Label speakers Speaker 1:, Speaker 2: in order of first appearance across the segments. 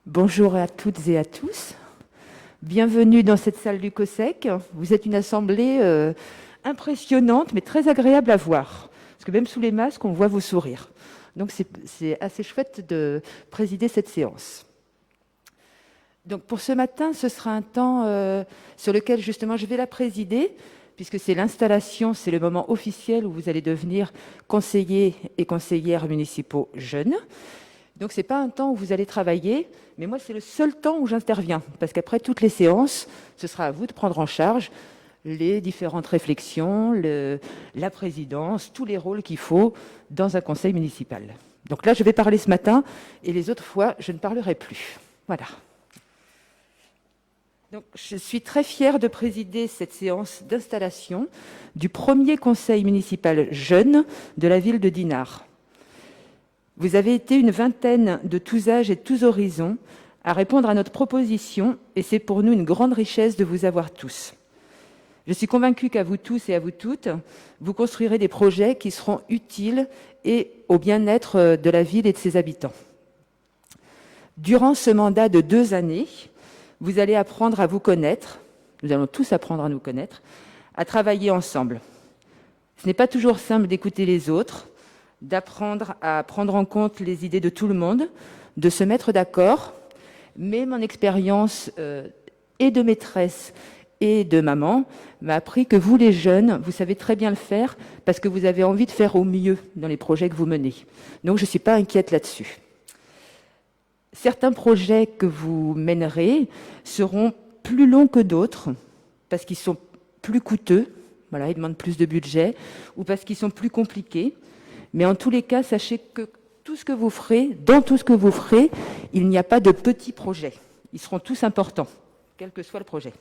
Speaker 1: Bonjour à toutes et à tous. Bienvenue dans cette salle du COSEC. Vous êtes une assemblée impressionnante, mais très agréable à voir. Parce que même sous les masques, on voit vos sourires. Donc c'est assez chouette de présider cette séance. Donc pour ce matin, ce sera un temps sur lequel justement je vais la présider, puisque c'est l'installation, c'est le moment officiel où vous allez devenir conseillers et conseillères municipaux jeunes. Donc ce n'est pas un temps où vous allez travailler, mais moi c'est le seul temps où j'interviens, parce qu'après toutes les séances, ce sera à vous de prendre en charge les différentes réflexions, la présidence, tous les rôles qu'il faut dans un conseil municipal. Donc là, je vais parler ce matin, et les autres fois, je ne parlerai plus. Voilà. Donc, je suis très fière de présider cette séance d'installation du premier conseil municipal jeune de la ville de Dinard. Vous avez été une vingtaine de tous âges et de tous horizons à répondre à notre proposition, et c'est pour nous une grande richesse de vous avoir tous. Je suis convaincue qu'à vous tous et à vous toutes, vous construirez des projets qui seront utiles et au bien-être de la ville et de ses habitants. Durant ce mandat de 2 années, vous allez apprendre à vous connaître, nous allons tous apprendre à nous connaître, à travailler ensemble. Ce n'est pas toujours simple d'écouter les autres, d'apprendre à prendre en compte les idées de tout le monde, de se mettre d'accord, mais mon expérience et de maîtresse et de maman m'a appris que vous, les jeunes, vous savez très bien le faire parce que vous avez envie de faire au mieux dans les projets que vous menez. Donc, je ne suis pas inquiète là-dessus. Certains projets que vous mènerez seront plus longs que d'autres parce qu'ils sont plus coûteux, voilà, ils demandent plus de budget, ou parce qu'ils sont plus compliqués. Mais en tous les cas, sachez que tout ce que vous ferez, dans tout ce que vous ferez, il n'y a pas de petits projets. Ils seront tous importants, quel que soit le projet.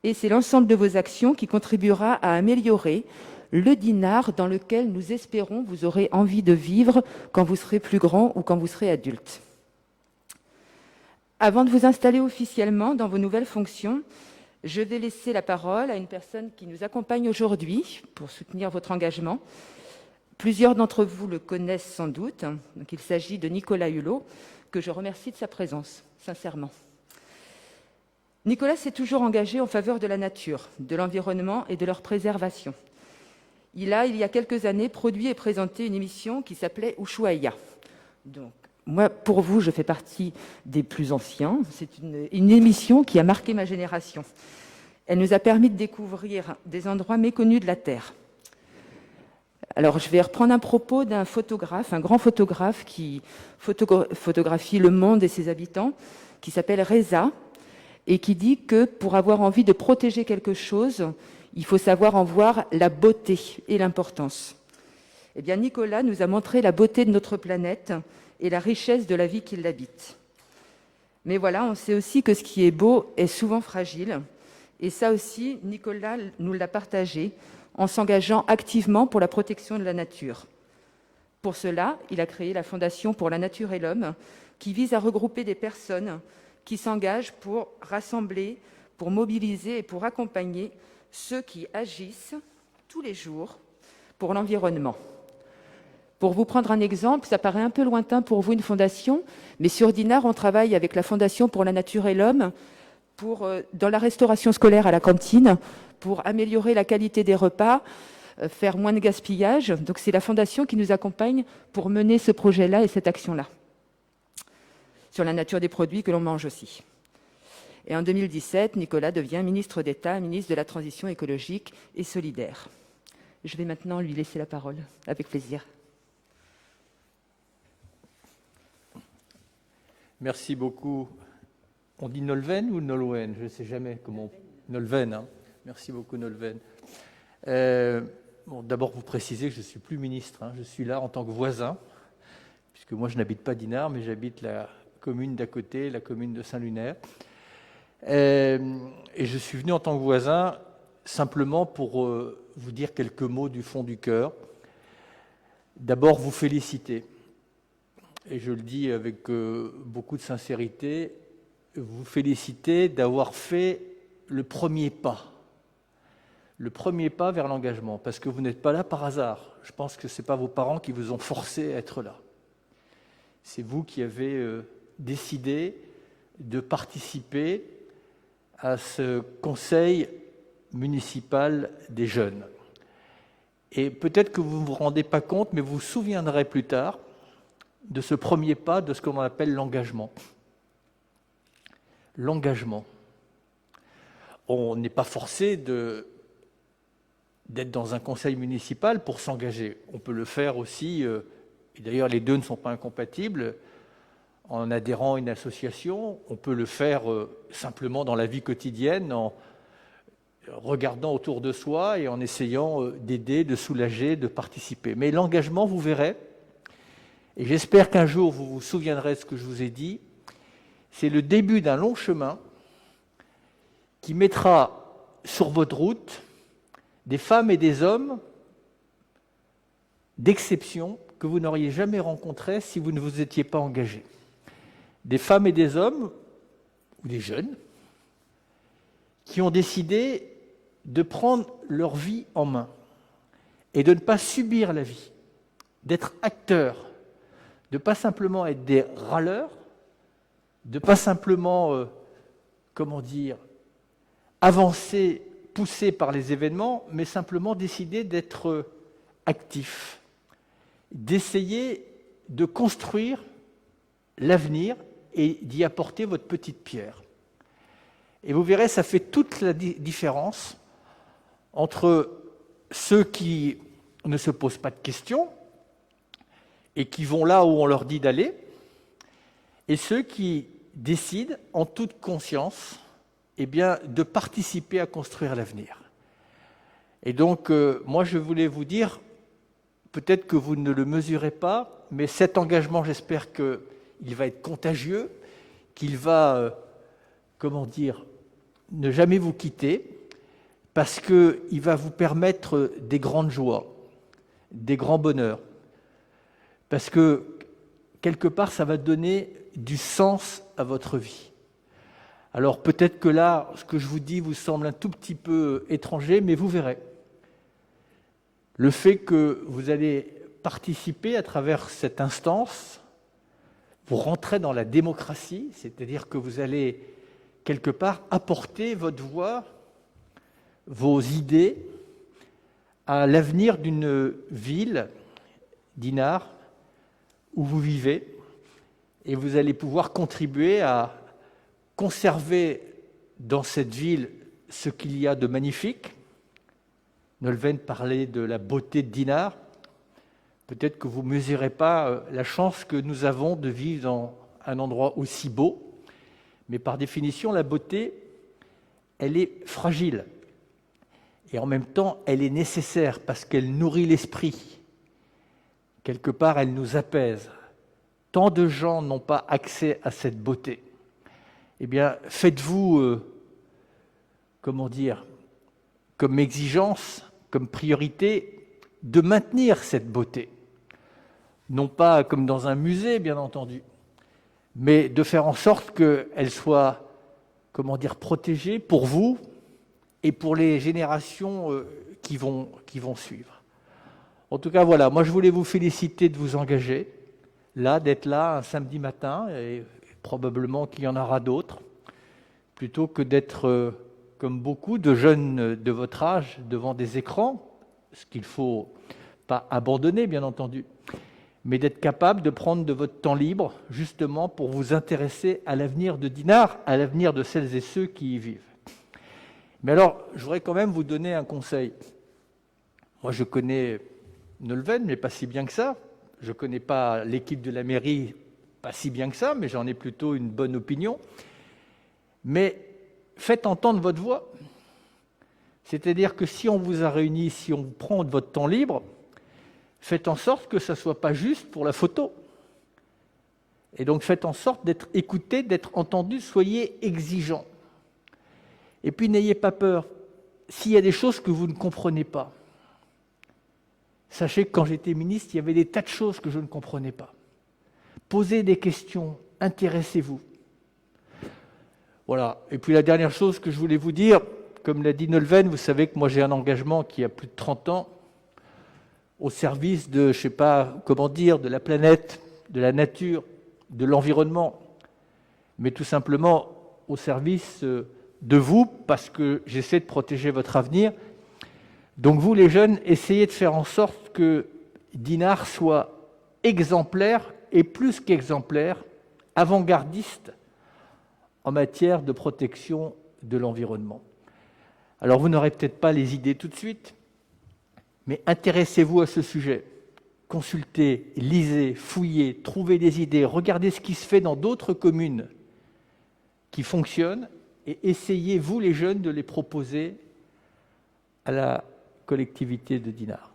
Speaker 1: Et c'est l'ensemble de vos actions qui contribuera à améliorer le Dinard dans lequel nous espérons vous aurez envie de vivre quand vous serez plus grand ou quand vous serez adulte. Avant de vous installer officiellement dans vos nouvelles fonctions, je vais laisser la parole à une personne qui nous accompagne aujourd'hui pour soutenir votre engagement. Plusieurs d'entre vous le connaissent sans doute. Donc, il s'agit de Nicolas Hulot, que je remercie de sa présence, sincèrement. Nicolas s'est toujours engagé en faveur de la nature, de l'environnement et de leur préservation. Il y a quelques années, produit et présenté une émission qui s'appelait Ushuaïa. Donc, moi, pour vous, je fais partie des plus anciens. C'est une émission qui a marqué ma génération. Elle nous a permis de découvrir des endroits méconnus de la Terre. Alors, je vais reprendre un propos d'un photographe, un grand photographe qui photographie le monde et ses habitants, qui s'appelle Reza, et qui dit que pour avoir envie de protéger quelque chose, il faut savoir en voir la beauté et l'importance. Eh bien, Nicolas nous a montré la beauté de notre planète et la richesse de la vie qui l'habite. Mais voilà, on sait aussi que ce qui est beau est souvent fragile, et ça aussi, Nicolas nous l'a partagé en s'engageant activement pour la protection de la nature. Pour cela, il a créé la Fondation pour la nature et l'homme, qui vise à regrouper des personnes qui s'engagent pour rassembler, pour mobiliser et pour accompagner ceux qui agissent tous les jours pour l'environnement. Pour vous prendre un exemple, ça paraît un peu lointain pour vous une fondation, mais sur Dinard, on travaille avec la Fondation pour la nature et l'homme dans la restauration scolaire à la cantine, pour améliorer la qualité des repas, faire moins de gaspillage. Donc c'est la Fondation qui nous accompagne pour mener ce projet-là et cette action-là, sur la nature des produits que l'on mange aussi. Et en 2017, Nicolas devient ministre d'État, ministre de la Transition écologique et solidaire. Je vais maintenant lui laisser la parole, avec plaisir.
Speaker 2: Merci beaucoup. On dit Nolwenn ou Nolwenn? Je ne sais jamais comment. Nolwenn, hein. Merci beaucoup, Nolwenn. D'abord, vous précisez que je ne suis plus ministre. Je suis là en tant que voisin, puisque moi, je n'habite pas Dinard, mais j'habite la commune d'à côté, la commune de Saint-Lunaire. Et je suis venu en tant que voisin simplement pour vous dire quelques mots du fond du cœur. D'abord, vous féliciter. et je le dis avec beaucoup de sincérité, vous féliciter d'avoir fait le premier pas vers l'engagement, parce que vous n'êtes pas là par hasard. Je pense que ce n'est pas vos parents qui vous ont forcé à être là. C'est vous qui avez décidé de participer à ce conseil municipal des jeunes. Et peut-être que vous ne vous rendez pas compte, mais vous vous souviendrez plus tard de ce premier pas, de ce qu'on appelle l'engagement. L'engagement. On n'est pas forcé d'être dans un conseil municipal pour s'engager. On peut le faire aussi, et d'ailleurs les deux ne sont pas incompatibles, en adhérant à une association. On peut le faire simplement dans la vie quotidienne, en regardant autour de soi et en essayant d'aider, de soulager, de participer. Mais l'engagement, vous verrez, et j'espère qu'un jour vous vous souviendrez de ce que je vous ai dit, c'est le début d'un long chemin qui mettra sur votre route des femmes et des hommes d'exception que vous n'auriez jamais rencontrés si vous ne vous étiez pas engagé. Des femmes et des hommes, ou des jeunes, qui ont décidé de prendre leur vie en main et de ne pas subir la vie, d'être acteurs, de ne pas simplement être des râleurs, de ne pas simplement, avancer, poussés par les événements, mais simplement décider d'être actifs, d'essayer de construire l'avenir et d'y apporter votre petite pierre. Et vous verrez, ça fait toute la différence entre ceux qui ne se posent pas de questions et qui vont là où on leur dit d'aller, et ceux qui décident en toute conscience de participer à construire l'avenir. Et donc, moi, je voulais vous dire, peut-être que vous ne le mesurez pas, mais cet engagement, j'espère qu'il va être contagieux, qu'il va, ne jamais vous quitter, parce qu'il va vous permettre des grandes joies, des grands bonheurs, parce que, quelque part, ça va donner du sens à votre vie. Alors peut-être que là, ce que je vous dis vous semble un tout petit peu étranger, mais vous verrez. Le fait que vous allez participer à travers cette instance, vous rentrez dans la démocratie, c'est-à-dire que vous allez quelque part apporter votre voix, vos idées à l'avenir d'une ville, Dinard, où vous vivez, et vous allez pouvoir contribuer à conserver dans cette ville ce qu'il y a de magnifique. Nolwenn parlait de la beauté de Dinard. Peut-être que vous ne mesurez pas la chance que nous avons de vivre dans un endroit aussi beau, mais par définition, la beauté, elle est fragile. Et en même temps, elle est nécessaire parce qu'elle nourrit l'esprit. Quelque part, elle nous apaise. Tant de gens n'ont pas accès à cette beauté. Eh bien, faites-vous, comme exigence, comme priorité, de maintenir cette beauté. Non pas comme dans un musée, bien entendu, mais de faire en sorte qu'elle soit, protégée pour vous et pour les générations qui vont suivre. En tout cas, voilà, moi je voulais vous féliciter de vous engager, d'être là un samedi matin, et probablement qu'il y en aura d'autres, plutôt que d'être, comme beaucoup de jeunes de votre âge, devant des écrans, ce qu'il ne faut pas abandonner, bien entendu, mais d'être capable de prendre de votre temps libre, justement pour vous intéresser à l'avenir de Dinard, à l'avenir de celles et ceux qui y vivent. Mais alors, je voudrais quand même vous donner un conseil. Moi, je connais Nolwenn, mais pas si bien que ça. Je ne connais pas l'équipe de la mairie, pas si bien que ça, mais j'en ai plutôt une bonne opinion. Mais faites entendre votre voix. C'est-à-dire que si on vous a réunis, si on prend de votre temps libre, faites en sorte que ça ne soit pas juste pour la photo. Et donc faites en sorte d'être écouté, d'être entendu, soyez exigeants. Et puis n'ayez pas peur. S'il y a des choses que vous ne comprenez pas, sachez que quand j'étais ministre, il y avait des tas de choses que je ne comprenais pas. posez des questions, intéressez-vous. Voilà. Et puis la dernière chose que je voulais vous dire, comme l'a dit Nolwenn, vous savez que moi j'ai un engagement qui a plus de 30 ans au service de, je sais pas comment dire, de la planète, de la nature, de l'environnement, mais tout simplement au service de vous, parce que j'essaie de protéger votre avenir. Donc vous, les jeunes, essayez de faire en sorte que Dinard soit exemplaire, et plus qu'exemplaire, avant-gardiste en matière de protection de l'environnement. Alors vous n'aurez peut-être pas les idées tout de suite, mais intéressez-vous à ce sujet. Consultez, lisez, fouillez, trouvez des idées, regardez ce qui se fait dans d'autres communes qui fonctionnent et essayez, vous les jeunes, de les proposer à la collectivité de Dinard.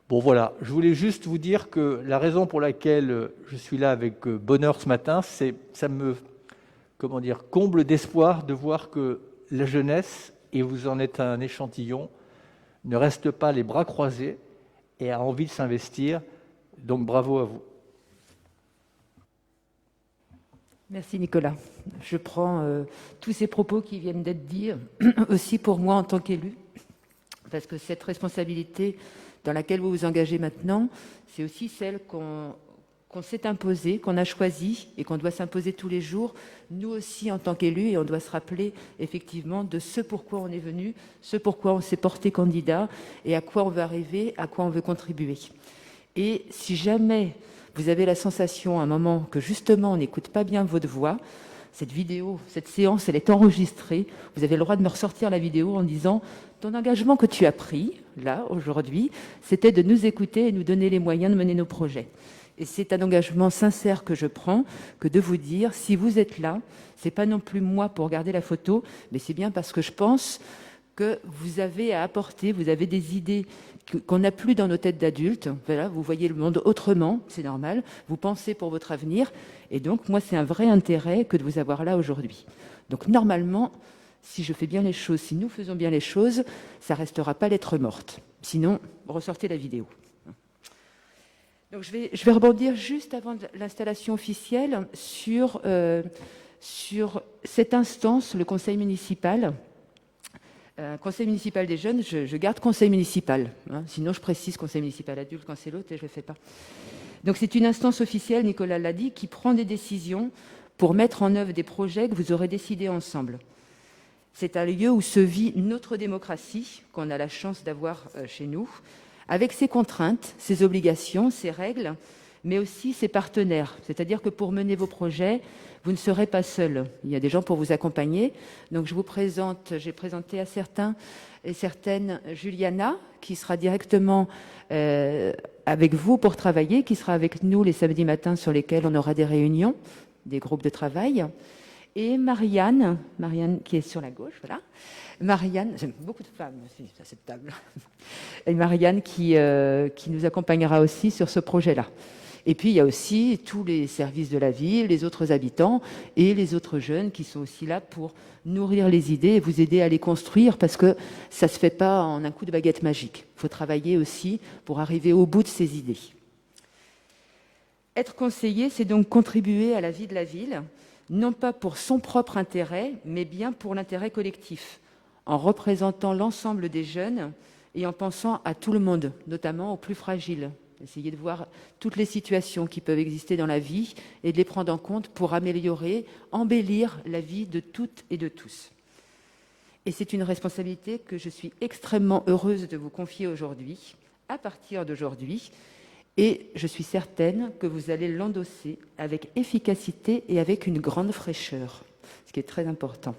Speaker 2: Bon voilà, je voulais juste vous dire que la raison pour laquelle je suis là avec bonheur ce matin, c'est ça me comble d'espoir de voir que la jeunesse, et vous en êtes un échantillon, ne reste pas les bras croisés et a envie de s'investir. Donc bravo à vous.
Speaker 1: Merci Nicolas. Je prends tous ces propos qui viennent d'être dits aussi pour moi en tant qu'élu, parce que cette responsabilité dans laquelle vous vous engagez maintenant, c'est aussi celle qu'on s'est imposée, qu'on a choisie et qu'on doit s'imposer tous les jours, nous aussi en tant qu'élus, et on doit se rappeler effectivement de ce pourquoi on est venu, ce pourquoi on s'est porté candidat et à quoi on veut arriver, à quoi on veut contribuer. Et si jamais vous avez la sensation à un moment que justement on n'écoute pas bien votre voix, cette vidéo, cette séance, elle est enregistrée, vous avez le droit de me ressortir la vidéo en disant « Ton engagement que tu as pris, là, aujourd'hui, c'était de nous écouter et nous donner les moyens de mener nos projets. » Et c'est un engagement sincère que je prends, que de vous dire, si vous êtes là, c'est pas non plus moi pour regarder la photo, mais c'est bien parce que je pense que vous avez à apporter, vous avez des idées qu'on n'a plus dans nos têtes d'adultes. Voilà, vous voyez le monde autrement, c'est normal. Vous pensez pour votre avenir. Et donc, moi, c'est un vrai intérêt que de vous avoir là aujourd'hui. Donc, normalement, si je fais bien les choses, si nous faisons bien les choses, ça ne restera pas lettre morte. Sinon, ressortez la vidéo. Donc, je vais rebondir juste avant l'installation officielle sur cette instance, le conseil municipal. Conseil municipal des jeunes, je garde conseil municipal. Hein, sinon, je précise conseil municipal adulte quand c'est l'autre et je ne le fais pas. Donc, c'est une instance officielle, Nicolas l'a dit, qui prend des décisions pour mettre en œuvre des projets que vous aurez décidés ensemble. C'est un lieu où se vit notre démocratie, qu'on a la chance d'avoir chez nous, avec ses contraintes, ses obligations, ses règles, mais aussi ses partenaires. C'est-à-dire que pour mener vos projets, vous ne serez pas seul. Il y a des gens pour vous accompagner. Donc je vous présente, j'ai présenté à certains et certaines Juliana, qui sera directement avec vous pour travailler, qui sera avec nous les samedis matins sur lesquels on aura des réunions, des groupes de travail. Et Marianne qui est sur la gauche, voilà. Marianne, j'aime beaucoup de femmes aussi à cette table. Et Marianne qui nous accompagnera aussi sur ce projet-là. Et puis, il y a aussi tous les services de la ville, les autres habitants et les autres jeunes qui sont aussi là pour nourrir les idées et vous aider à les construire parce que ça ne se fait pas en un coup de baguette magique. Il faut travailler aussi pour arriver au bout de ces idées. Être conseiller, c'est donc contribuer à la vie de la ville, non pas pour son propre intérêt, mais bien pour l'intérêt collectif, en représentant l'ensemble des jeunes et en pensant à tout le monde, notamment aux plus fragiles. Essayer de voir toutes les situations qui peuvent exister dans la vie et de les prendre en compte pour améliorer, embellir la vie de toutes et de tous. Et c'est une responsabilité que je suis extrêmement heureuse de vous confier aujourd'hui, à partir d'aujourd'hui, et je suis certaine que vous allez l'endosser avec efficacité et avec une grande fraîcheur, ce qui est très important.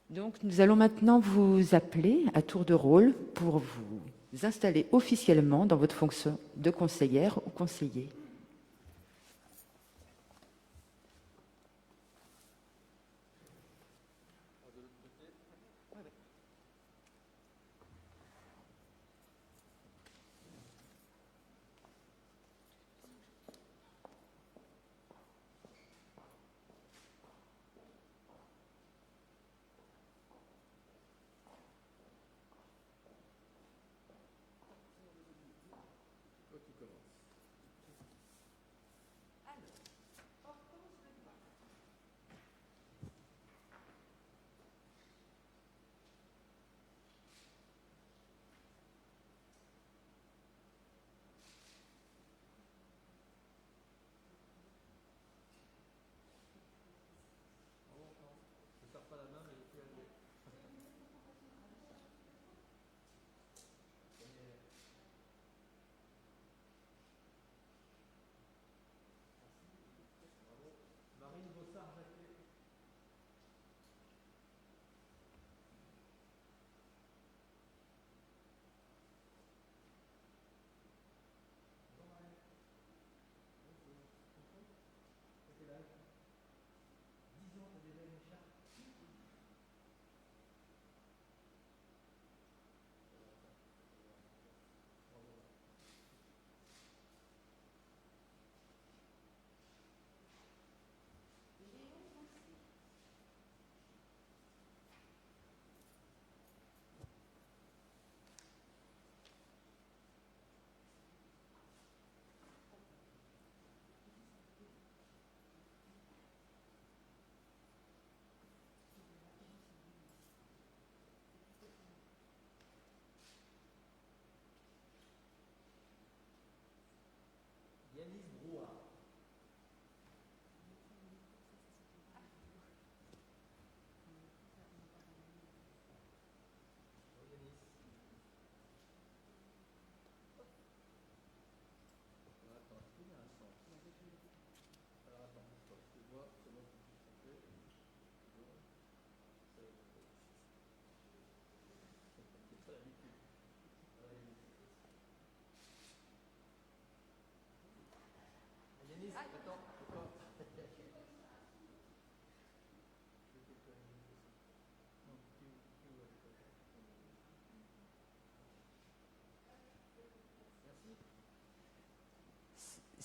Speaker 1: Donc, nous allons maintenant vous appeler à tour de rôle pour vous installer officiellement dans votre fonction de conseillère ou conseiller.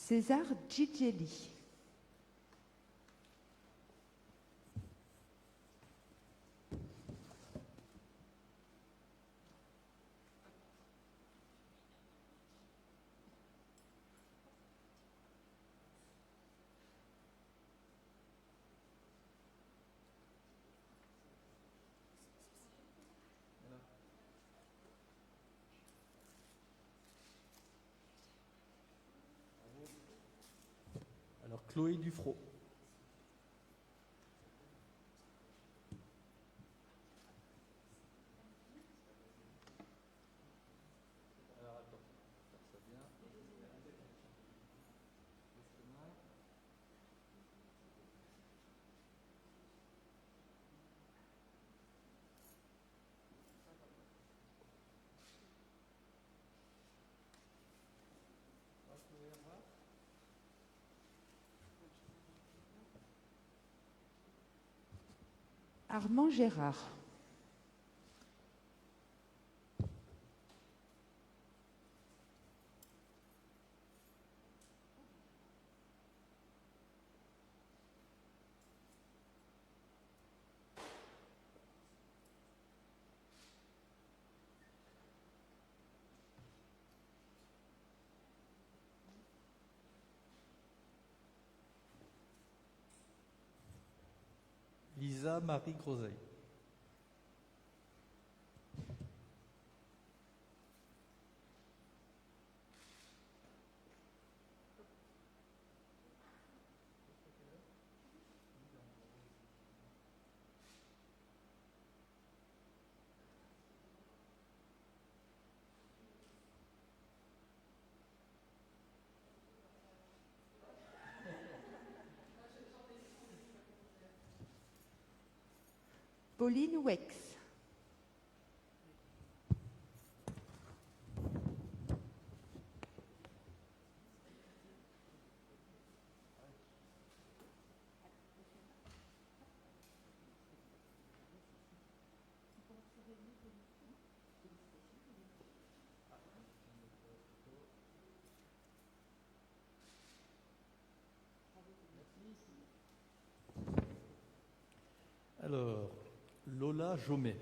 Speaker 1: César Gigeli.
Speaker 2: Alors, Chloé Dufrot.
Speaker 1: Armand Gérard.
Speaker 2: Lisa Marie Groseille.
Speaker 1: Pauline Wex.
Speaker 2: Alors, Lola Jomet.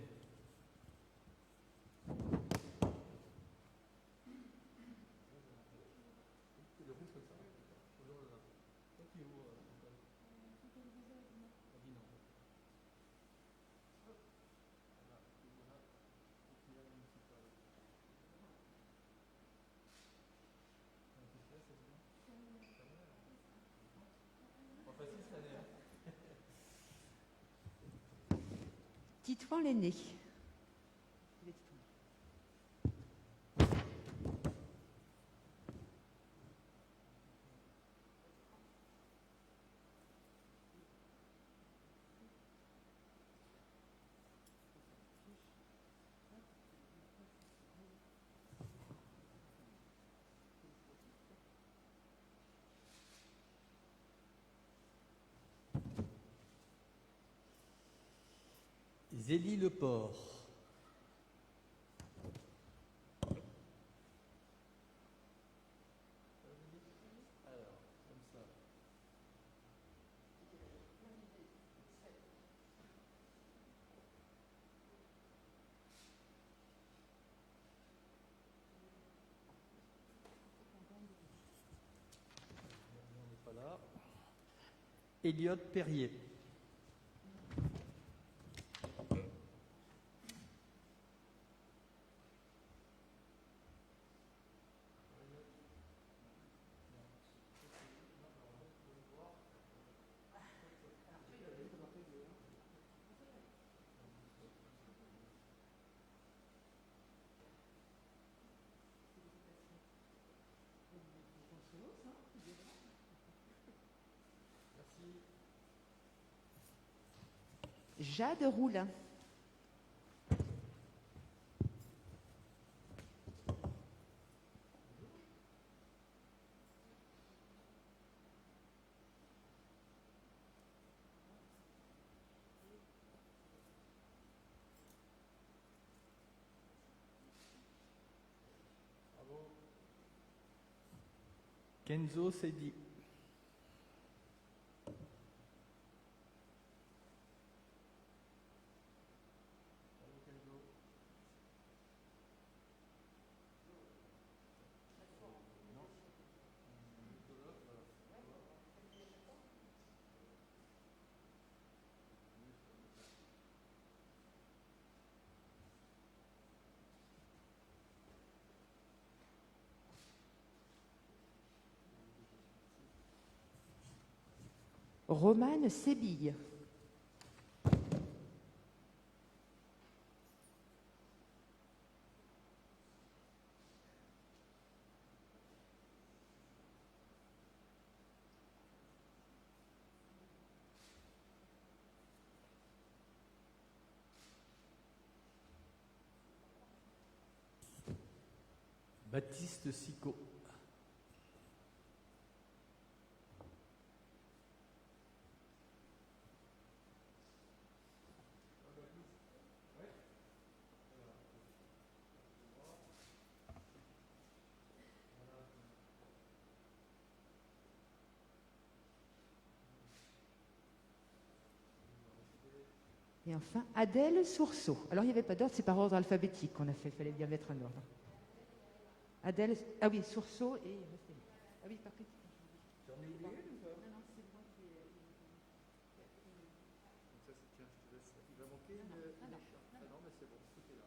Speaker 1: Titouan Lenné.
Speaker 2: Zélie Leport. Voilà. Elliot Perrier.
Speaker 1: Jade Roulin.
Speaker 2: Kenzo Sedi.
Speaker 1: Romane Sébille.
Speaker 2: Baptiste Sicot.
Speaker 1: Et enfin, Adèle Sourceau. Alors, il n'y avait pas d'ordre, c'est par ordre alphabétique qu'on a fait, il fallait bien mettre un ordre. Adèle, ah oui, Sourceau et... Ah oui, par contre...
Speaker 2: J'en ai oublié ou pas?
Speaker 1: Non, non, c'est moi qui ai...
Speaker 2: Ça, tiens, je te laisse. Il va manquer une écharpe. Ah non, mais c'est bon, tout est là.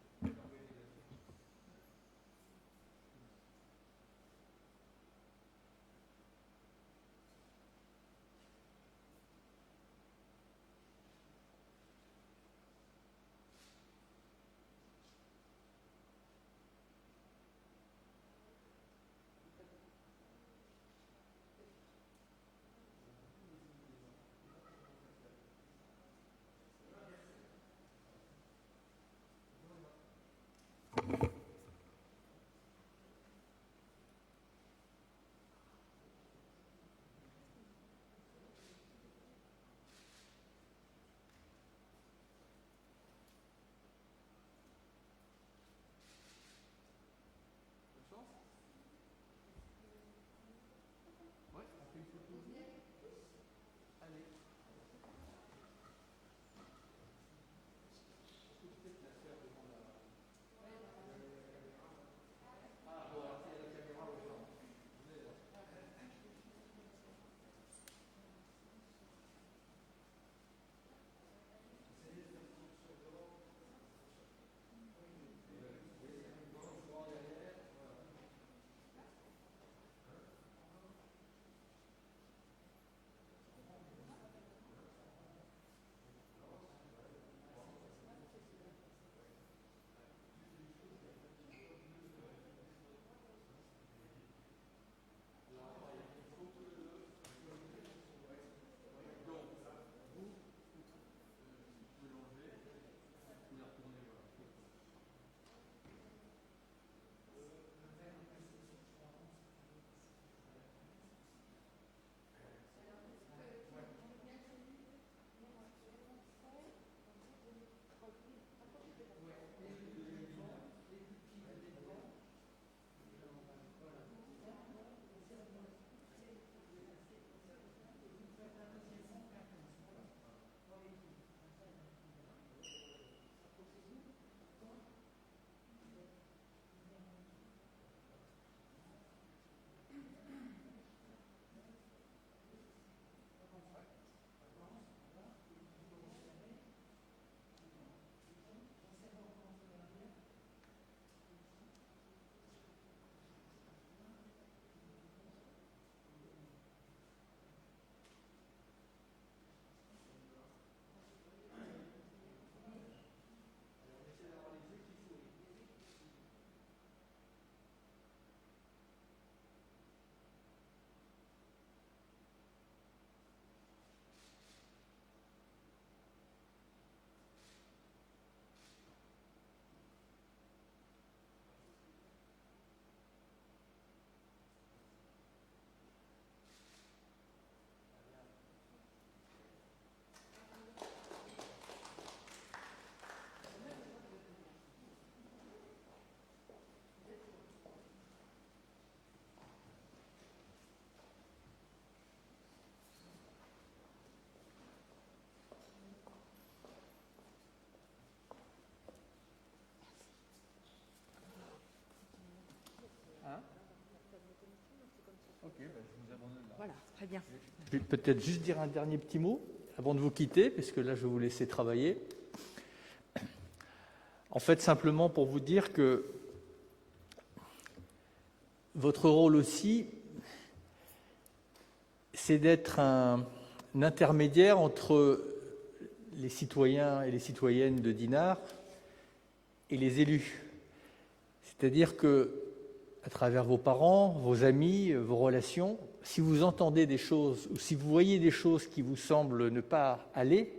Speaker 1: Voilà, très bien.
Speaker 2: Je vais peut-être juste dire un dernier petit mot avant de vous quitter, parce que là, je vais vous laisser travailler. En fait, simplement pour vous dire que votre rôle aussi, c'est d'être un intermédiaire entre les citoyens et les citoyennes de Dinard et les élus. C'est-à-dire que, à travers vos parents, vos amis, vos relations, si vous entendez des choses ou si vous voyez des choses qui vous semblent ne pas aller,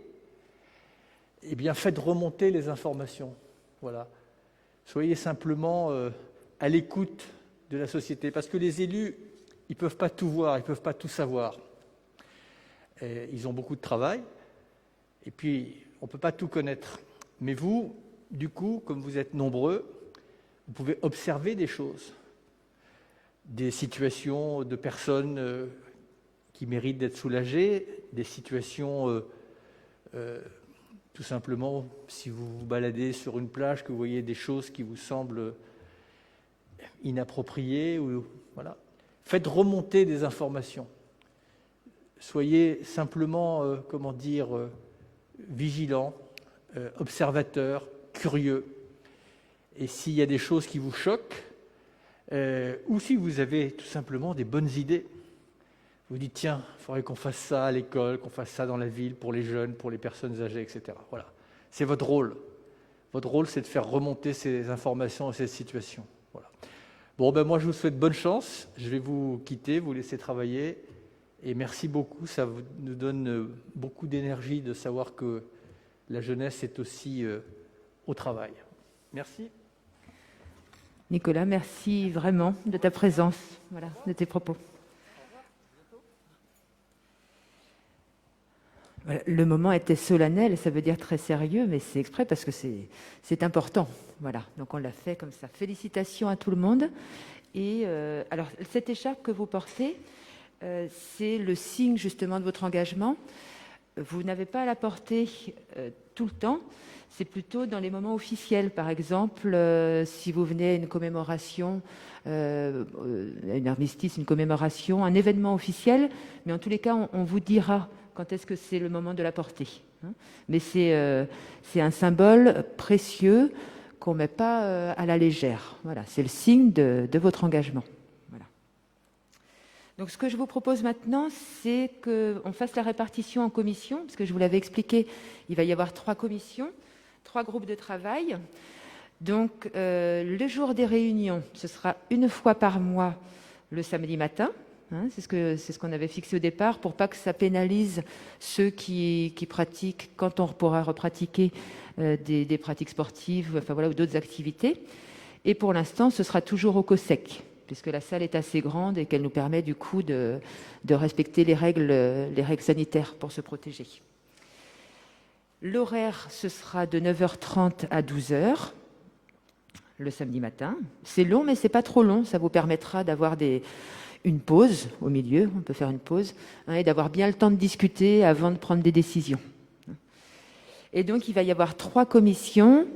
Speaker 2: eh bien, faites remonter les informations. Voilà. Soyez simplement à l'écoute de la société, parce que les élus, ils ne peuvent pas tout voir, ils ne peuvent pas tout savoir. Et ils ont beaucoup de travail, et puis on ne peut pas tout connaître. Mais vous, du coup, comme vous êtes nombreux, vous pouvez observer des choses, des situations de personnes qui méritent d'être soulagées, des situations, tout simplement, si vous vous baladez sur une plage, que vous voyez des choses qui vous semblent inappropriées, ou, voilà. Faites remonter des informations. Soyez simplement, vigilants, observateurs, curieux. Et s'il y a des choses qui vous choquent, ou si vous avez tout simplement des bonnes idées, vous dites tiens, il faudrait qu'on fasse ça à l'école, qu'on fasse ça dans la ville, pour les jeunes, pour les personnes âgées, etc. Voilà. C'est votre rôle. Votre rôle, c'est de faire remonter ces informations et ces situations. Voilà. Bon, moi, je vous souhaite bonne chance. Je vais vous quitter, vous laisser travailler. Et merci beaucoup. Ça nous donne beaucoup d'énergie de savoir que la jeunesse est aussi au travail. Merci.
Speaker 1: Nicolas, merci vraiment de ta présence, voilà, de tes propos. Voilà, le moment était solennel, ça veut dire très sérieux, mais c'est exprès parce que c'est important. Voilà, donc on l'a fait comme ça. Félicitations à tout le monde. Et alors, cette écharpe que vous portez, c'est le signe justement de votre engagement. Vous n'avez pas à la porter tout le temps, c'est plutôt dans les moments officiels. Par exemple, si vous venez à une commémoration, un armistice, une commémoration, un événement officiel, mais en tous les cas, on vous dira quand est-ce que c'est le moment de la porter. Mais c'est un symbole précieux qu'on ne met pas à la légère. Voilà, c'est le signe de votre engagement. Voilà. Donc, ce que je vous propose maintenant, c'est qu'on fasse la répartition en commissions, parce que je vous l'avais expliqué, il va y avoir 3 commissions, 3 groupes de travail. Donc, le jour des réunions, ce sera une fois par mois, le samedi matin. C'est ce qu'on avait fixé au départ, pour pas que ça pénalise ceux qui pratiquent, quand on pourra repratiquer des pratiques sportives, enfin voilà, ou d'autres activités. Et pour l'instant, ce sera toujours au COSEC, puisque la salle est assez grande et qu'elle nous permet du coup de respecter les règles sanitaires pour se protéger. L'horaire, ce sera de 9h30 à 12h, le samedi matin. C'est long, mais c'est pas trop long. Ça vous permettra d'avoir une pause au milieu, on peut faire une pause, et d'avoir bien le temps de discuter avant de prendre des décisions. Et donc, il va y avoir 3 commissions.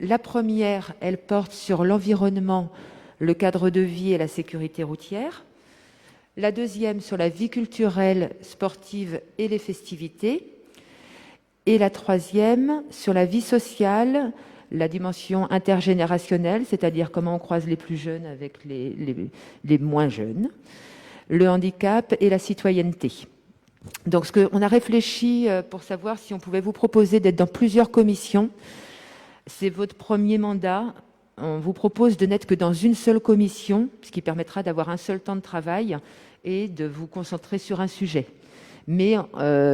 Speaker 1: La première, elle porte sur l'environnement, le cadre de vie et la sécurité routière. La deuxième, sur la vie culturelle, sportive et les festivités. Et la troisième, sur la vie sociale, la dimension intergénérationnelle, c'est-à-dire comment on croise les plus jeunes avec les moins jeunes, le handicap et la citoyenneté. Donc, on a réfléchi pour savoir si on pouvait vous proposer d'être dans plusieurs commissions. C'est votre premier mandat. On vous propose de n'être que dans une seule commission, ce qui permettra d'avoir un seul temps de travail et de vous concentrer sur un sujet. Mais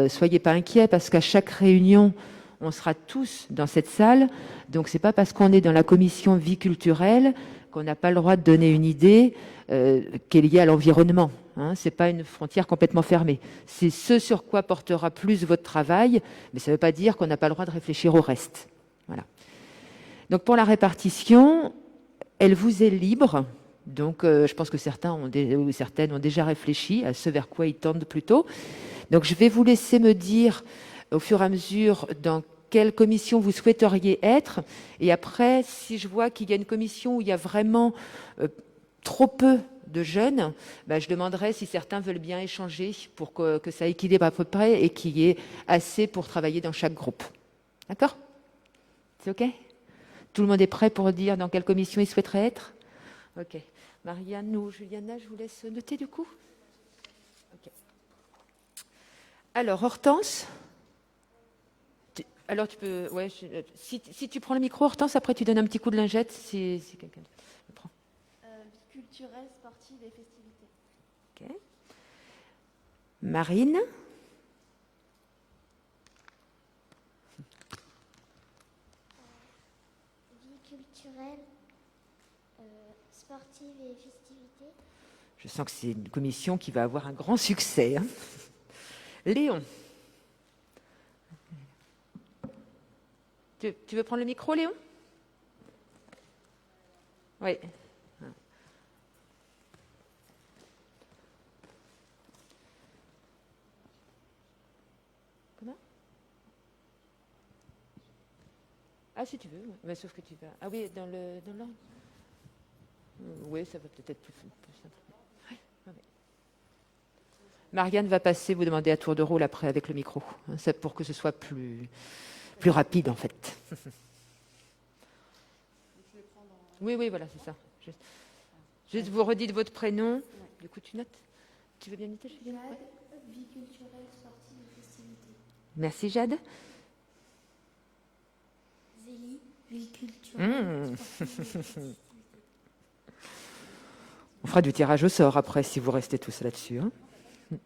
Speaker 1: soyez pas inquiets, parce qu'à chaque réunion, on sera tous dans cette salle. Donc, c'est pas parce qu'on est dans la commission vie culturelle qu'on n'a pas le droit de donner une idée qui est liée à l'environnement. C'est pas une frontière complètement fermée. C'est ce sur quoi portera plus votre travail, mais ça ne veut pas dire qu'on n'a pas le droit de réfléchir au reste. Voilà. Donc, pour la répartition, elle vous est libre. Donc, je pense que certains ou certaines ont déjà réfléchi à ce vers quoi ils tendent plutôt. Donc, je vais vous laisser me dire au fur et à mesure dans quelle commission vous souhaiteriez être. Et après, si je vois qu'il y a une commission où il y a vraiment trop peu de jeunes, je demanderai si certains veulent bien échanger pour que ça équilibre à peu près et qu'il y ait assez pour travailler dans chaque groupe. D'accord? C'est OK? Tout le monde est prêt pour dire dans quelle commission il souhaiterait être? OK. Marianne ou Juliana, je vous laisse noter du coup. OK. Alors, Hortense? Alors, tu peux... Ouais, si tu prends le micro, Hortense, après tu donnes un petit coup de lingette si quelqu'un le prend.
Speaker 3: Vie culturelle, sportive et festivités.
Speaker 1: OK. Marine?
Speaker 4: Vie culturelle, sportive et festivités.
Speaker 1: Je sens que c'est une commission qui va avoir un grand succès. Hein. Léon? Tu veux prendre le micro, Léon? Oui. Comment? Ah, si tu veux. Mais sauf que tu vas... Ah oui, dans l'ordre. Oui, ça va peut-être être plus simple. Oui. Ah oui. Marianne va passer, vous demander à tour de rôle après avec le micro. C'est pour que ce soit plus rapide, en fait. Oui, voilà, c'est ça. Juste vous redites votre prénom. Ouais. Du coup, tu notes. Tu veux bien noter, Julienne?
Speaker 4: Jade, vie culturelle, sportive et festivités.
Speaker 1: Merci, Jade.
Speaker 4: Zélie, vie culturelle, sportive et festivités.
Speaker 1: On fera du tirage au sort après, si vous restez tous là-dessus. Hein.
Speaker 4: Léon,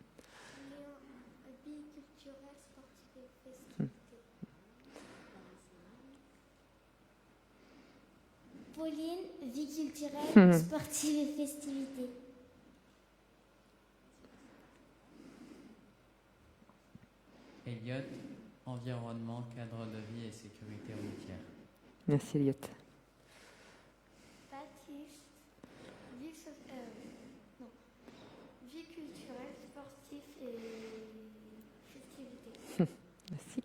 Speaker 4: vie culturelle, sportive et festivités. Pauline, vie culturelle, sportive et festivités.
Speaker 5: Elliot, environnement, cadre de vie et sécurité routière.
Speaker 1: Merci, Elliot.
Speaker 4: Baptiste, vie culturelle, sportive et festivités.
Speaker 1: Merci.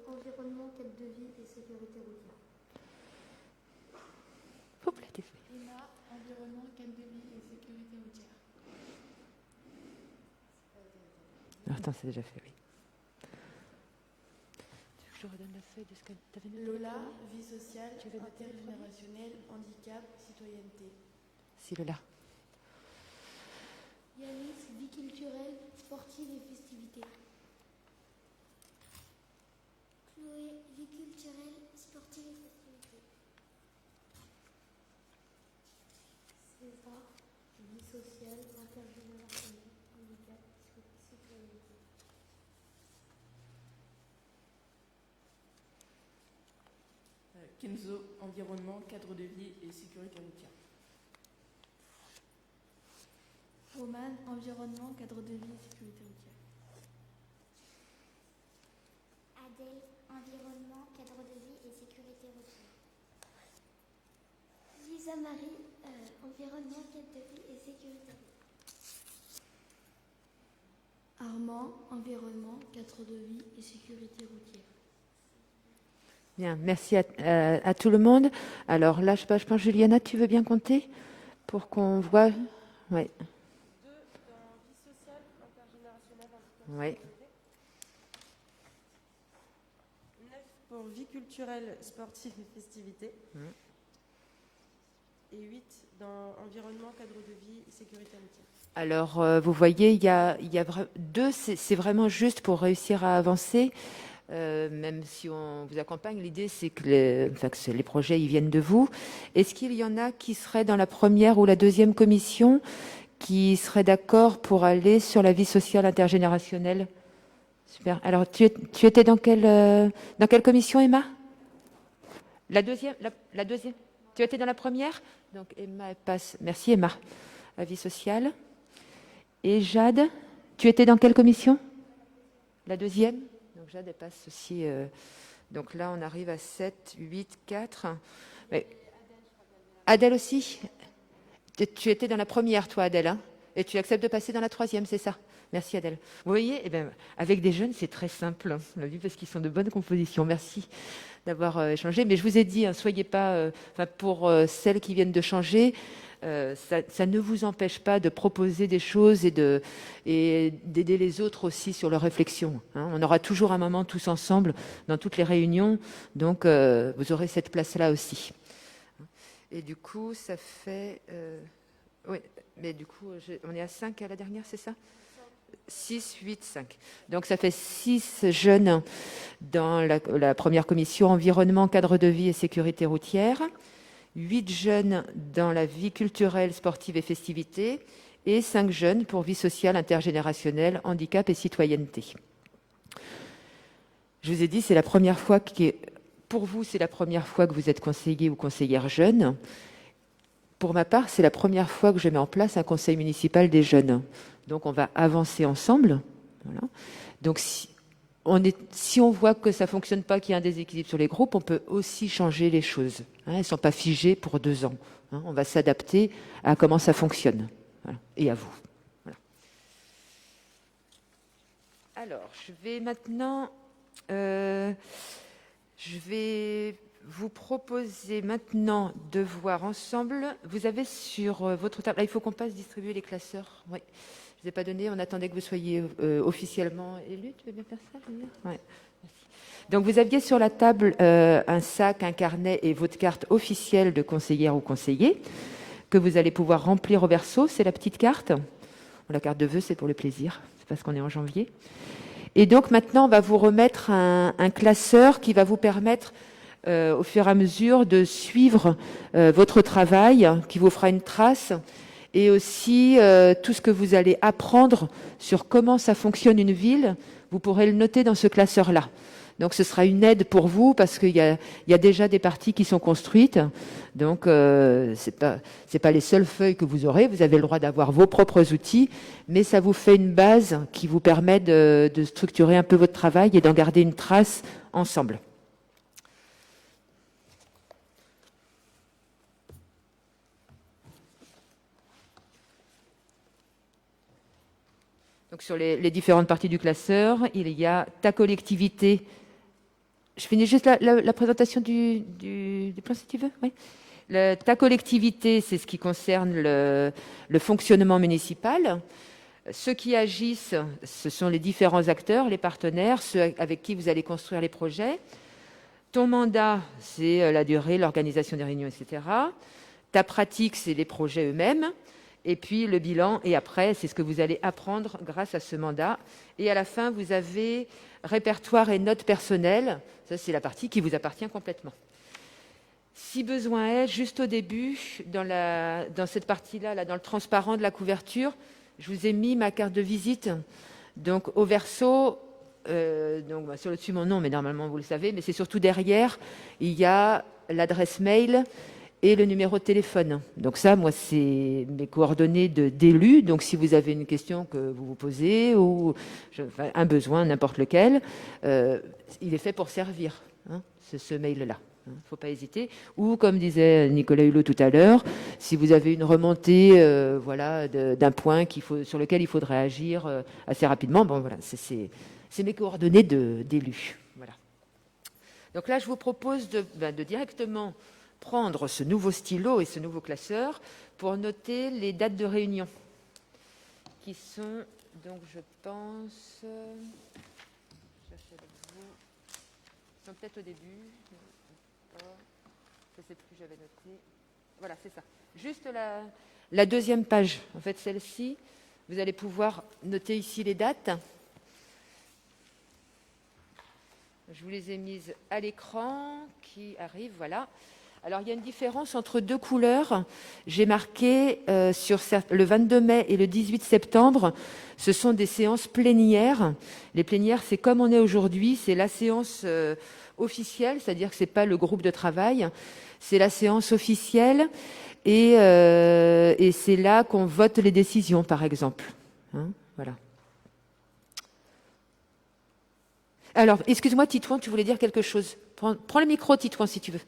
Speaker 4: Environnement, cadre de vie et sécurité routière.
Speaker 1: Hop là, t'es fait.
Speaker 3: Emma, environnement, cadre de vie et sécurité routière.
Speaker 1: Attends, c'est déjà fait, oui. Tu veux que je redonne la feuille de ce que tu avais noté?
Speaker 3: Lola, vie sociale, intergénérationnelle, handicap, citoyenneté.
Speaker 1: Si, Lola.
Speaker 4: Yanis, vie culturelle, sportive et festivités. Chloé, vie culturelle, sportive et festivités. César, vie sociale, intergénérationnelle, handicap, citoyenneté.
Speaker 3: Kenzo, environnement, cadre de vie et sécurité routière. Roman, environnement, cadre de vie et sécurité routière.
Speaker 4: Adèle, environnement, cadre de vie et sécurité routière. Lisa Marie, environnement, cadre de vie et sécurité routière.
Speaker 3: Armand, environnement, cadre de vie et sécurité routière.
Speaker 1: Bien, merci à tout le monde. Alors là, je pense, Juliana, tu veux bien compter pour qu'on voit? Oui.
Speaker 6: 2 dans vie sociale, intergénérationnelle, handicap.
Speaker 1: Oui.
Speaker 6: 9 pour vie culturelle, sportive et festivités. Et 8 dans environnement, cadre de vie et sécurité routière.
Speaker 1: Alors, vous voyez, il y a deux, c'est vraiment juste pour réussir à avancer. Même si on vous accompagne, l'idée c'est que les projets ils viennent de vous. Est-ce qu'il y en a qui seraient dans la première ou la deuxième commission qui seraient d'accord pour aller sur la vie sociale intergénérationnelle? Super. Alors, tu étais dans quelle commission, Emma? La deuxième, la deuxième. Tu étais dans la première? Donc, Emma passe. Merci, Emma. La vie sociale. Et Jade, tu étais dans quelle commission? La deuxième? Donc Jade, elle passe aussi. Donc là, on arrive à 7, 8, 4. Mais... Adèle aussi? Tu étais dans la première, toi, Adèle. Hein? Et tu acceptes de passer dans la 3e, c'est ça? Merci Adèle. Vous voyez, eh ben, avec des jeunes, c'est très simple, hein, on l'a vu, parce qu'ils sont de bonnes compositions. Merci d'avoir échangé. Mais je vous ai dit, hein, soyez pas... pour celles qui viennent de changer, ça ne vous empêche pas de proposer des choses et d'aider les autres aussi sur leur réflexion, hein. On aura toujours un moment tous ensemble dans toutes les réunions, donc vous aurez cette place-là aussi. Et du coup, ça fait... oui, mais du coup, on est à 5 à la dernière, c'est ça? 6, 8, 5. Donc ça fait 6 jeunes dans la première commission environnement, cadre de vie et sécurité routière, 8 jeunes dans la vie culturelle, sportive et festivités, et 5 jeunes pour vie sociale, intergénérationnelle, handicap et citoyenneté. Je vous ai dit, c'est la première fois pour vous, c'est la première fois que vous êtes conseiller ou conseillère jeune. Pour ma part, c'est la première fois que je mets en place un conseil municipal des jeunes. Donc, on va avancer ensemble. Voilà. Donc, si on voit que ça ne fonctionne pas, qu'il y a un déséquilibre sur les groupes, on peut aussi changer les choses, hein. Elles ne sont pas figées pour 2 ans, hein. On va s'adapter à comment ça fonctionne, voilà. Et à vous. Voilà. Alors, je vais maintenant... je vais vous proposer maintenant de voir ensemble. Vous avez sur votre table... Ah, il faut qu'on passe distribuer les classeurs. Oui. Je ne vous ai pas donné. On attendait que vous soyez officiellement élu. Tu veux bien faire ça, Julien ? Oui. Merci. Donc, vous aviez sur la table un sac, un carnet et votre carte officielle de conseillère ou conseiller que vous allez pouvoir remplir au verso. C'est la petite carte. La carte de vœux, c'est pour le plaisir. C'est parce qu'on est en janvier. Et donc, maintenant, on va vous remettre un classeur qui va vous permettre au fur et à mesure de suivre votre travail, qui vous fera une trace, et aussi tout ce que vous allez apprendre sur comment ça fonctionne une ville, vous pourrez le noter dans ce classeur-là. Donc ce sera une aide pour vous parce qu'il y a déjà des parties qui sont construites. Donc c'est pas les seules feuilles que vous aurez, vous avez le droit d'avoir vos propres outils, mais ça vous fait une base qui vous permet de structurer un peu votre travail et d'en garder une trace ensemble. Donc sur les différentes parties du classeur, il y a ta collectivité. Je finis juste la présentation du plan si tu veux. Oui. Ta collectivité, c'est ce qui concerne le fonctionnement municipal. Ceux qui agissent, ce sont les différents acteurs, les partenaires, ceux avec qui vous allez construire les projets. Ton mandat, c'est la durée, l'organisation des réunions, etc. Ta pratique, c'est les projets eux-mêmes. Et puis le bilan, et après, c'est ce que vous allez apprendre grâce à ce mandat. Et à la fin, vous avez répertoire et notes personnelles. Ça, c'est la partie qui vous appartient complètement. Si besoin est, juste au début, dans cette partie-là, là, dans le transparent de la couverture, je vous ai mis ma carte de visite. Donc au verso, sur le dessus mon nom, mais normalement vous le savez, mais c'est surtout derrière, il y a l'adresse mail et le numéro de téléphone. Donc ça, moi, c'est mes coordonnées d'élu. Donc si vous avez une question que vous vous posez ou un besoin, n'importe lequel, il est fait pour servir, hein, ce mail-là. Il ne faut pas hésiter. Ou, comme disait Nicolas Hulot tout à l'heure, si vous avez une remontée d'un point sur lequel il faudrait agir assez rapidement, bon, voilà, c'est mes coordonnées d'élu. Voilà. Donc là, je vous propose de directement prendre ce nouveau stylo et ce nouveau classeur pour noter les dates de réunion qui sont, donc je pense, sont peut-être au début, je ne sais plus, j'avais noté, voilà, c'est ça, juste la deuxième page, en fait celle-ci, vous allez pouvoir noter ici les dates. Je vous les ai mises à l'écran qui arrive, voilà. Alors, il y a une différence entre 2 couleurs. J'ai marqué sur le 22 mai et le 18 septembre, ce sont des séances plénières. Les plénières, c'est comme on est aujourd'hui, c'est la séance officielle, c'est-à-dire que ce n'est pas le groupe de travail, c'est la séance officielle et c'est là qu'on vote les décisions, par exemple. Hein, voilà. Alors, excuse-moi, Titouan, tu voulais dire quelque chose. Prends le micro, Titouan, si tu veux.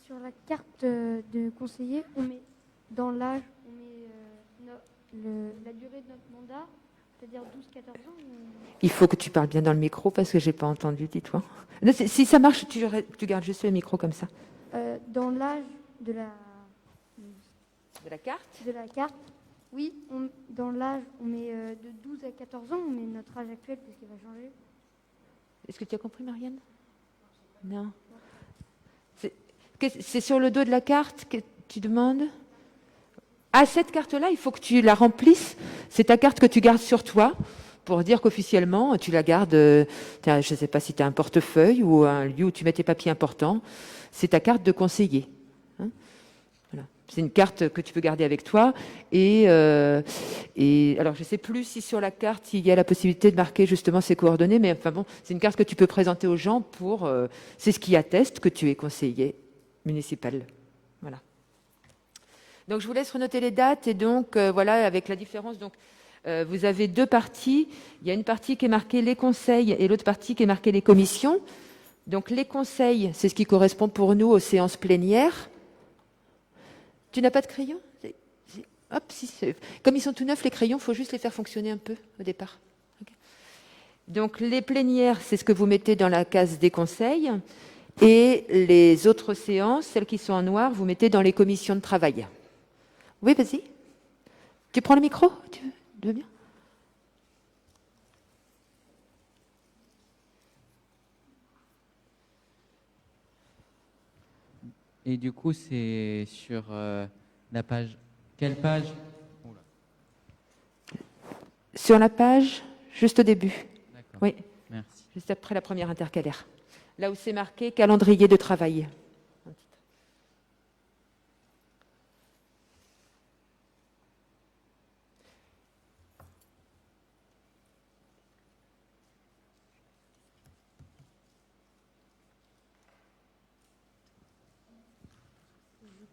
Speaker 3: C'est sur la carte de conseiller, on met dans l'âge, on met la durée de notre mandat, c'est-à-dire 12-14 ans.
Speaker 1: Il faut que tu parles bien dans le micro parce que j'ai pas entendu, dis-toi. Non, si ça marche, tu gardes juste le micro comme ça.
Speaker 3: Dans l'âge de la carte, oui, dans l'âge, on met de 12 à 14 ans, on met notre âge actuel parce qu'il va changer.
Speaker 1: Est-ce que tu as compris, Marianne? Non. C'est sur le dos de la carte que tu demandes? Ah, cette carte-là, il faut que tu la remplisses. C'est ta carte que tu gardes sur toi pour dire qu'officiellement, tu la gardes. Je ne sais pas si tu as un portefeuille ou un lieu où tu mets tes papiers importants. C'est ta carte de conseiller. Hein, voilà. C'est une carte que tu peux garder avec toi. Et alors, je ne sais plus si sur la carte, il y a la possibilité de marquer justement ses coordonnées. Mais enfin bon, c'est une carte que tu peux présenter aux gens pour... c'est ce qui atteste que tu es conseiller municipal. Voilà. Donc, je vous laisse renoter les dates. Et donc, voilà, avec la différence... Donc, vous avez deux parties. Il y a une partie qui est marquée les conseils et l'autre partie qui est marquée les commissions. Donc les conseils, c'est ce qui correspond pour nous aux séances plénières. Tu n'as pas de crayon? Hop, comme ils sont tout neufs, les crayons, il faut juste les faire fonctionner un peu au départ. Okay. Donc les plénières, c'est ce que vous mettez dans la case des conseils. Et les autres séances, celles qui sont en noir, vous mettez dans les commissions de travail. Oui, vas-y. Tu prends le micro? Tu veux bien?
Speaker 5: Et du coup, c'est sur la page. Quelle page? Oula.
Speaker 1: Sur la page, juste au début.
Speaker 5: D'accord.
Speaker 1: Oui.
Speaker 5: Merci.
Speaker 1: Juste après la première intercalaire. Là où c'est marqué calendrier de travail.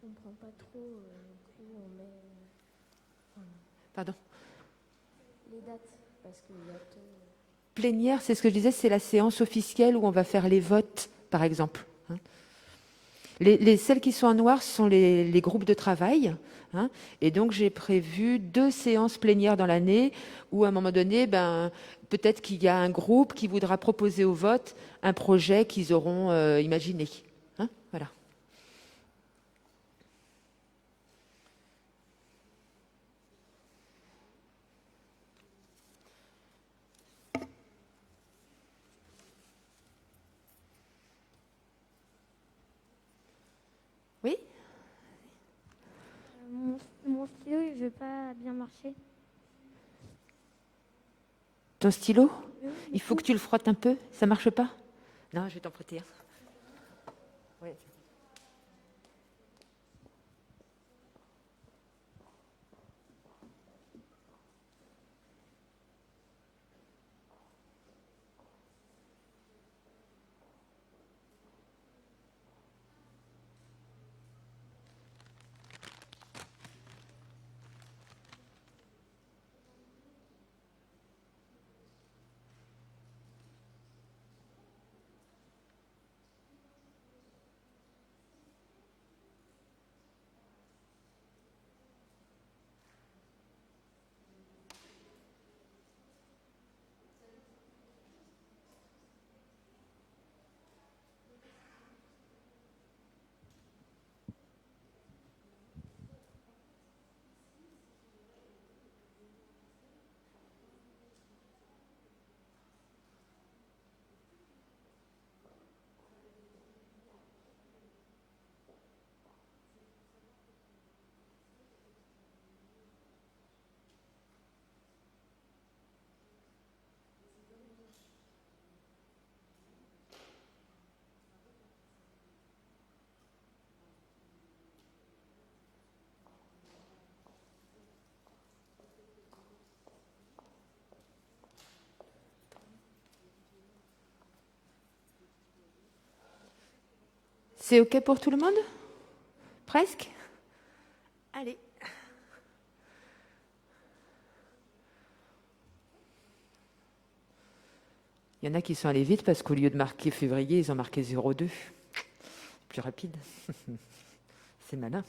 Speaker 3: Je ne comprends pas trop où on met
Speaker 1: Pardon.
Speaker 3: les dates, parce qu'il y a tout...
Speaker 1: Plénière, c'est ce que je disais, c'est la séance officielle où on va faire les votes, par exemple. Hein. Celles qui sont en noir sont les groupes de travail. Hein, et donc, j'ai prévu 2 séances plénières dans l'année où, à un moment donné, peut-être qu'il y a un groupe qui voudra proposer au vote un projet qu'ils auront imaginé. Hein, voilà. Oui?
Speaker 3: Mon stylo, il ne veut pas bien marcher.
Speaker 1: Ton stylo?
Speaker 3: Oui,
Speaker 1: Il faut que tu le frottes un peu. Ça marche pas? Non, je vais t'en prêter un. Ouais. C'est OK pour tout le monde? Presque? Allez. Il y en a qui sont allés vite parce qu'au lieu de marquer février, ils ont marqué 02. plus rapide. C'est malin.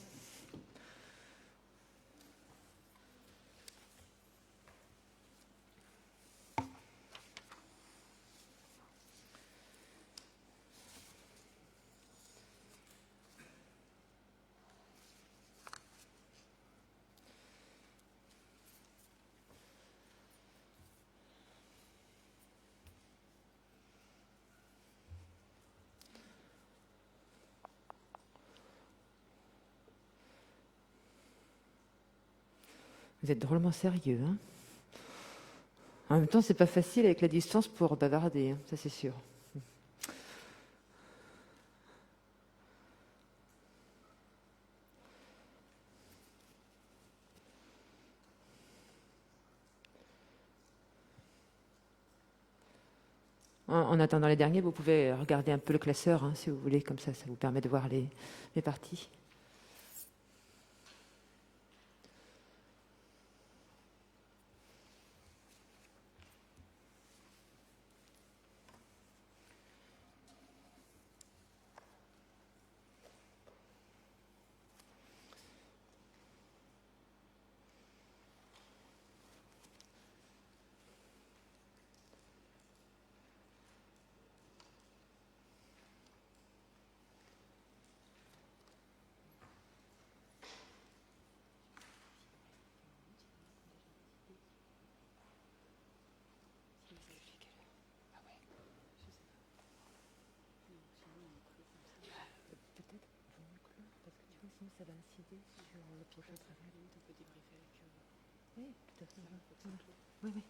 Speaker 1: Vous êtes drôlement sérieux, hein? En même temps, c'est pas facile avec la distance pour bavarder, hein, ça c'est sûr. En attendant les derniers, vous pouvez regarder un peu le classeur, hein, si vous voulez, comme ça vous permet de voir les parties. Ça va incider sur le prochain travail. On peut débriefer avec eux. Oui, tout à fait. Oui, oui.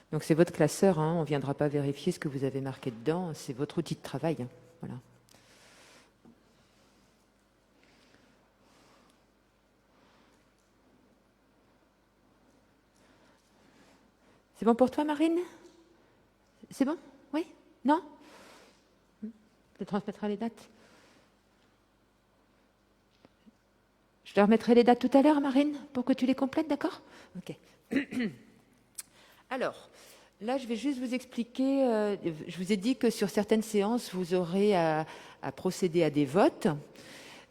Speaker 1: Donc c'est votre classeur, hein, on ne viendra pas vérifier ce que vous avez marqué dedans, c'est votre outil de travail. Hein, voilà. C'est bon pour toi, Marine? C'est bon? Oui? Non? Je te transmettrai les dates. Je te remettrai les dates tout à l'heure, Marine, pour que tu les complètes, d'accord? Ok. Alors, là, je vais juste vous expliquer, je vous ai dit que sur certaines séances, vous aurez à procéder à des votes.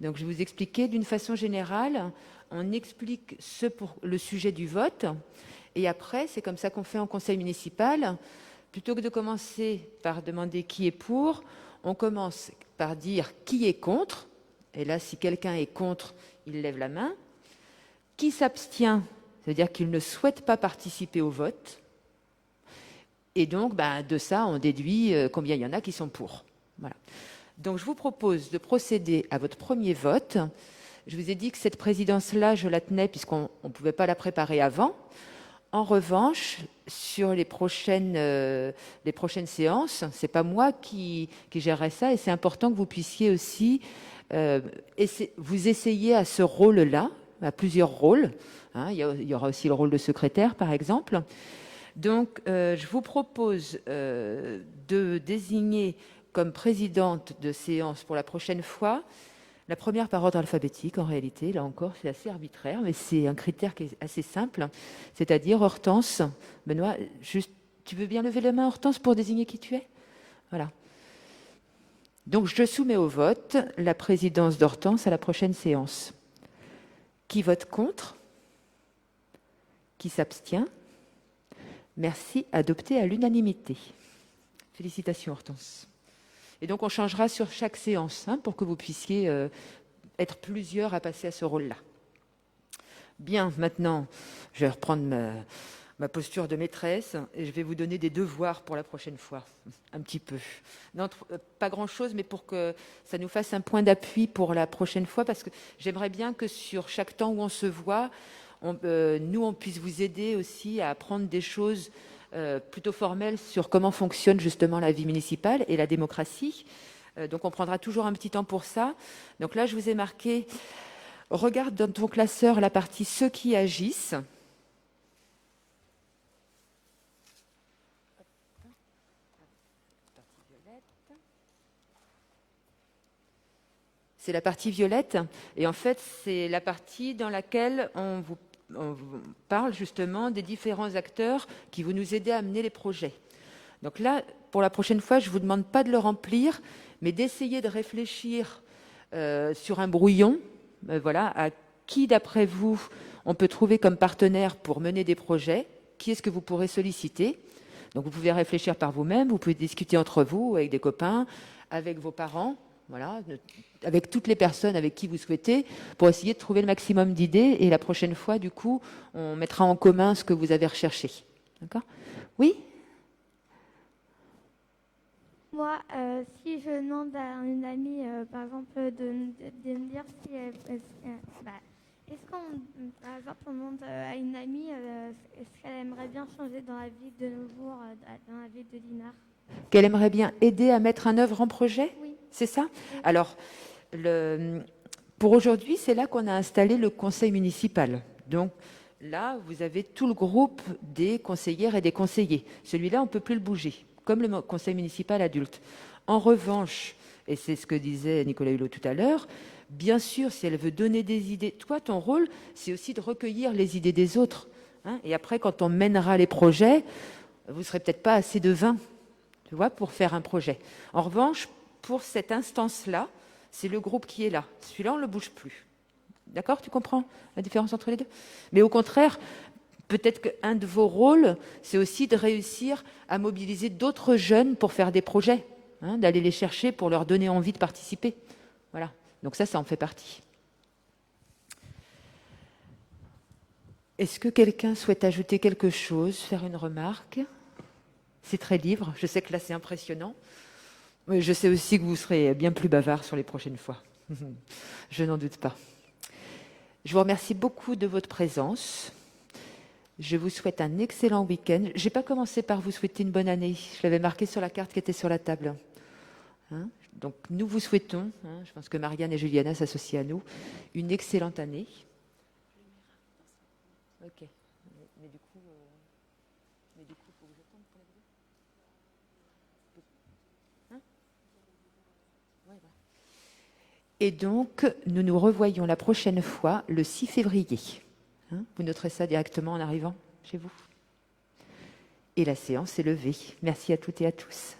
Speaker 1: Donc, je vais vous expliquer d'une façon générale, on explique le sujet du vote, et après, c'est comme ça qu'on fait en conseil municipal. Plutôt que de commencer par demander qui est pour, on commence par dire qui est contre, et là, si quelqu'un est contre, il lève la main. Qui s'abstient, c'est-à-dire qu'il ne souhaite pas participer au vote. Et donc, de ça, on déduit combien il y en a qui sont pour. Voilà. Donc, je vous propose de procéder à votre premier vote. Je vous ai dit que cette présidence-là, je la tenais puisqu'on ne pouvait pas la préparer avant. En revanche, sur les prochaines séances, ce n'est pas moi qui gérerai ça et c'est important que vous puissiez aussi vous essayer à ce rôle-là, à plusieurs rôles. Hein, il y aura aussi le rôle de secrétaire, par exemple. Donc, je vous propose de désigner comme présidente de séance pour la prochaine fois la première par ordre alphabétique. En réalité, là encore, c'est assez arbitraire, mais c'est un critère qui est assez simple, c'est-à-dire Hortense. Benoît, juste, tu veux bien lever la main, Hortense, pour désigner qui tu es? Voilà. Donc, je soumets au vote la présidence d'Hortense à la prochaine séance. Qui vote contre? Qui s'abstient? Merci, adopté à l'unanimité. Félicitations, Hortense. Et donc, on changera sur chaque séance pour que vous puissiez être plusieurs à passer à ce rôle-là. Bien, maintenant, je vais reprendre ma posture de maîtresse et je vais vous donner des devoirs pour la prochaine fois, un petit peu. Non, pas grand-chose, mais pour que ça nous fasse un point d'appui pour la prochaine fois, parce que j'aimerais bien que sur chaque temps où on se voit, on puisse vous aider aussi à apprendre des choses plutôt formelles sur comment fonctionne justement la vie municipale et la démocratie. Donc, on prendra toujours un petit temps pour ça. Donc là, je vous ai marqué, regarde dans ton classeur la partie « Ceux qui agissent ». C'est la partie violette. Et en fait, c'est la partie dans laquelle on vous parle justement des différents acteurs qui vont nous aider à mener les projets. Donc là, pour la prochaine fois, je ne vous demande pas de le remplir, mais d'essayer de réfléchir sur un brouillon, voilà, à qui, d'après vous, on peut trouver comme partenaire pour mener des projets, qui est-ce que vous pourrez solliciter. Donc vous pouvez réfléchir par vous-même, vous pouvez discuter entre vous, avec des copains, avec vos parents, voilà, avec toutes les personnes avec qui vous souhaitez, pour essayer de trouver le maximum d'idées. Et la prochaine fois, du coup, on mettra en commun ce que vous avez recherché. D'accord ? Oui ?
Speaker 3: Moi, si je demande à une amie, par exemple, de me dire si est-ce qu'on, par exemple, on demande à une amie est-ce qu'elle aimerait bien changer dans la ville de Neubourg, dans la ville de Dinard.
Speaker 1: Qu'elle aimerait bien aider à mettre en œuvre un projet ?
Speaker 3: Oui.
Speaker 1: C'est ça ? Alors, pour aujourd'hui, c'est là qu'on a installé le conseil municipal. Donc là, vous avez tout le groupe des conseillères et des conseillers. Celui-là, on ne peut plus le bouger, comme le conseil municipal adulte. En revanche, et c'est ce que disait Nicolas Hulot tout à l'heure, bien sûr, si elle veut donner des idées, toi, ton rôle, c'est aussi de recueillir les idées des autres. Hein, et après, quand on mènera les projets, vous ne serez peut-être pas assez de 20, tu vois, pour faire un projet. En revanche, pour cette instance-là, c'est le groupe qui est là. Celui-là, on ne le bouge plus. D'accord ? Tu comprends la différence entre les deux ? Mais au contraire, peut-être qu'un de vos rôles, c'est aussi de réussir à mobiliser d'autres jeunes pour faire des projets, hein, d'aller les chercher pour leur donner envie de participer. Voilà. Donc ça en fait partie. Est-ce que quelqu'un souhaite ajouter quelque chose, faire une remarque ? C'est très libre. Je sais que là, c'est impressionnant. Mais je sais aussi que vous serez bien plus bavard sur les prochaines fois. Je n'en doute pas. Je vous remercie beaucoup de votre présence. Je vous souhaite un excellent week-end. Je n'ai pas commencé par vous souhaiter une bonne année. Je l'avais marqué sur la carte qui était sur la table. Hein ? Donc, nous vous souhaitons, hein, je pense que Marianne et Juliana s'associent à nous, une excellente année. Ok. Mais du coup, faut que j'attende pour la vidéo. Hein ? Ouais, voilà. Et donc, nous nous revoyons la prochaine fois, le 6 février. Hein ? Vous noterez ça directement en arrivant chez vous. Et la séance est levée. Merci à toutes et à tous.